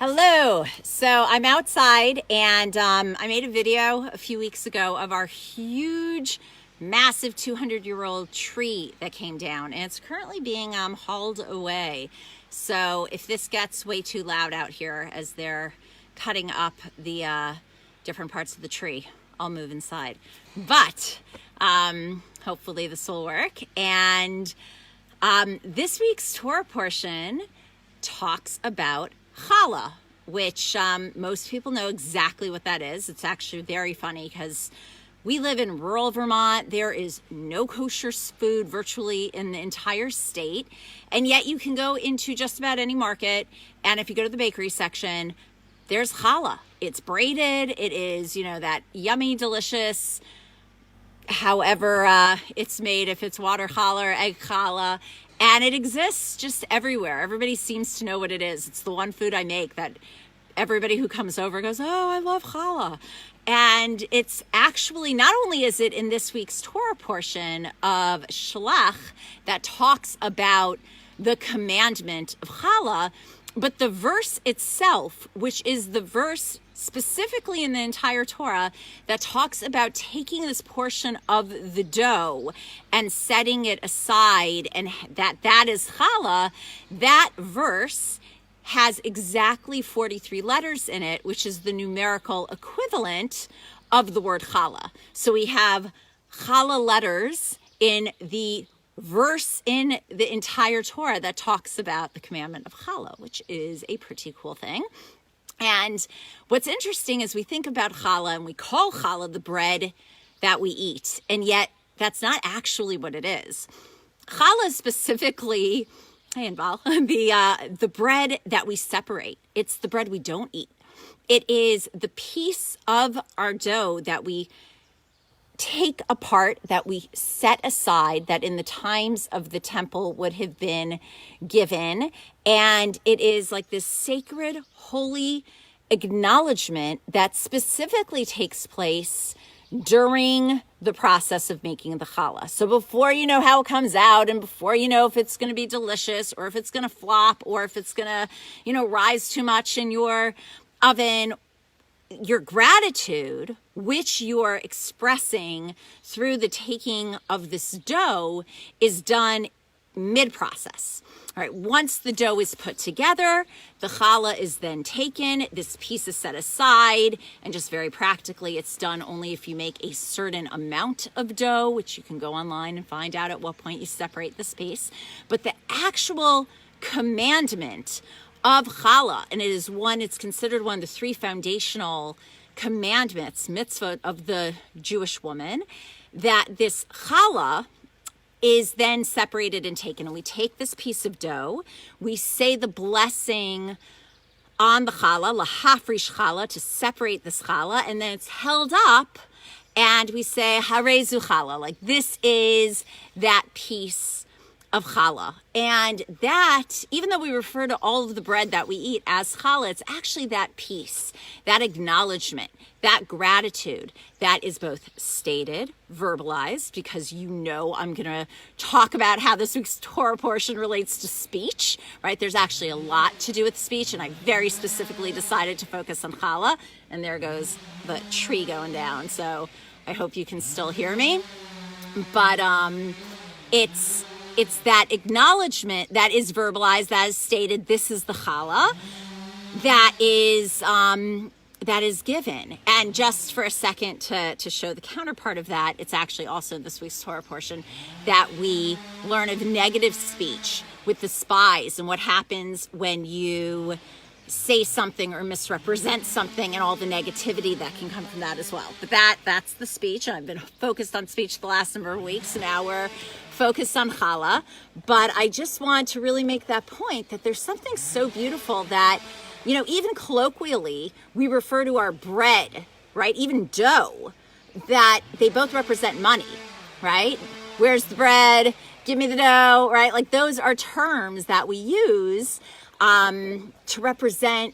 Hello. So I'm outside and I made a video a few weeks ago of our huge, massive 200-year-old tree that came down, and it's currently being hauled away. So if this gets way too loud out here as they're cutting up the different parts of the tree, I'll move inside. But hopefully this will work. And this week's Torah portion talks about Challah, which most people know exactly what that is. It's actually very funny because we live in rural Vermont. There is no kosher food virtually in the entire state. And yet you can go into just about any market, and if you go to the bakery section, there's challah. It's braided. It is, that yummy, delicious, however it's made, if it's water challah or egg challah. And it exists just everywhere. Everybody seems to know what it is. It's the one food I make that everybody who comes over goes, oh, I love challah. And it's actually, not only is it in this week's Torah portion of Shelach that talks about the commandment of challah, but the verse itself, which is the verse specifically in the entire Torah that talks about taking this portion of the dough and setting it aside, and that is challah, that verse has exactly 43 letters in it, which is the numerical equivalent of the word challah. So we have challah letters in the verse in the entire Torah that talks about the commandment of challah, which is a pretty cool thing. And what's interesting is we think about challah and we call challah the bread that we eat, and yet that's not actually what it is. Challah specifically, the bread that we separate. It's the bread we don't eat. It is the piece of our dough that we take apart, that we set aside, that in the times of the temple would have been given. And it is like this sacred, holy acknowledgement that specifically takes place during the process of making the challah. So before you know how it comes out, and before you know if it's going to be delicious or if it's going to flop or if it's going to, rise too much in your oven, your gratitude, which you're expressing through the taking of this dough, is done mid-process. All right, once the dough is put together, the challah is then taken, this piece is set aside, and just very practically, it's done only if you make a certain amount of dough, which you can go online and find out at what point you separate the space. But the actual commandment of challah, and it's considered one of the three foundational commandments, mitzvot of the Jewish woman, that this challah is then separated and taken. And we take this piece of dough, we say the blessing on the challah, lahafrish challah, to separate this challah, and then it's held up, and we say Harei zu challah, like this is that piece of challah. And that, even though we refer to all of the bread that we eat as challah, it's actually that piece, that acknowledgement, that gratitude that is both stated, verbalized, because I'm going to talk about how this week's Torah portion relates to speech, right? There's actually a lot to do with speech, and I very specifically decided to focus on challah, and there goes the tree going down. So I hope you can still hear me. But it's that acknowledgement that is verbalized, that is stated. This is the challah that is given. And just for a second to show the counterpart of that, it's actually also in this week's Torah portion that we learn of negative speech with the spies and what happens when you say something or misrepresent something and all the negativity that can come from that as well. But that's the speech. I've been focused on speech the last number of weeks, and now we're focused on challah. But I just want to really make that point that there's something so beautiful that, even colloquially, we refer to our bread, right? Even dough, that they both represent money, right? Where's the bread? Give me the dough, right? Like those are terms that we use to represent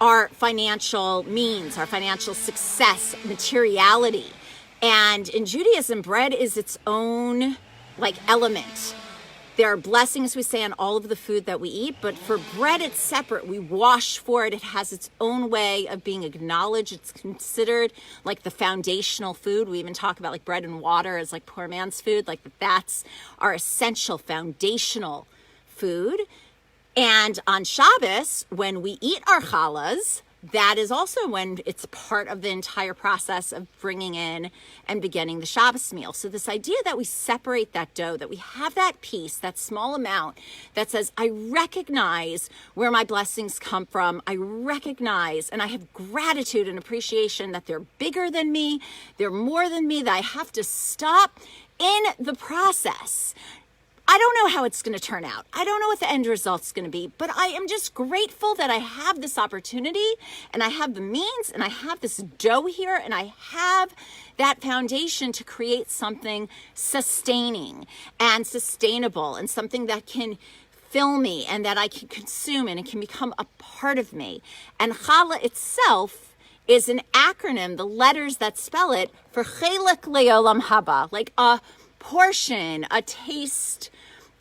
our financial means, our financial success, materiality. And in Judaism, bread is its own element. There are blessings, we say, on all of the food that we eat, but for bread, it's separate. We wash for it. It has its own way of being acknowledged. It's considered like the foundational food. We even talk about like bread and water as like poor man's food, like that's our essential foundational food. And on Shabbos, when we eat our challahs, that is also when it's part of the entire process of bringing in and beginning the Shabbos meal. So this idea that we separate that dough, that we have that piece, that small amount that says, I recognize where my blessings come from. I recognize and I have gratitude and appreciation that they're bigger than me. They're more than me, that I have to stop in the process. I don't know how it's going to turn out. I don't know what the end result's going to be, but I am just grateful that I have this opportunity and I have the means and I have this dough here and I have that foundation to create something sustaining and sustainable and something that can fill me and that I can consume and it can become a part of me. And challah itself is an acronym, the letters that spell it, for Chelak Le'olam Haba, like a portion, a taste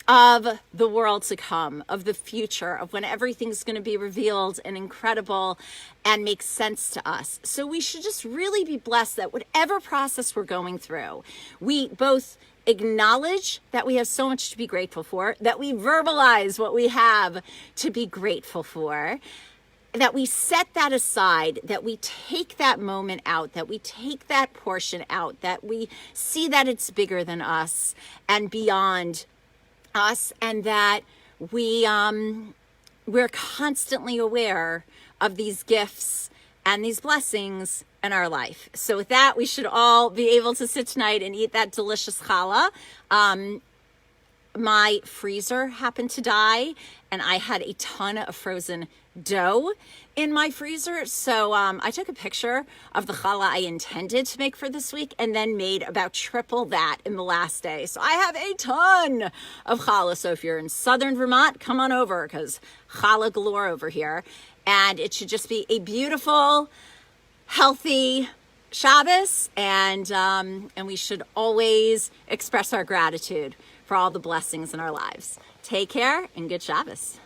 of the world to come, of the future, of when everything's going to be revealed and incredible and make sense to us. So we should just really be blessed that whatever process we're going through, we both acknowledge that we have so much to be grateful for, that we verbalize what we have to be grateful for, that we set that aside, that we take that moment out, that we take that portion out, that we see that it's bigger than us and beyond us, and that we're constantly aware of these gifts and these blessings in our life. So with that, we should all be able to sit tonight and eat that delicious challah. My freezer happened to die and I had a ton of frozen dough in my freezer. So I took a picture of the challah I intended to make for this week and then made about triple that in the last day. So I have a ton of challah. So if you're in southern Vermont, come on over because challah galore over here. And it should just be a beautiful, healthy Shabbos. And we should always express our gratitude for all the blessings in our lives. Take care and good Shabbos.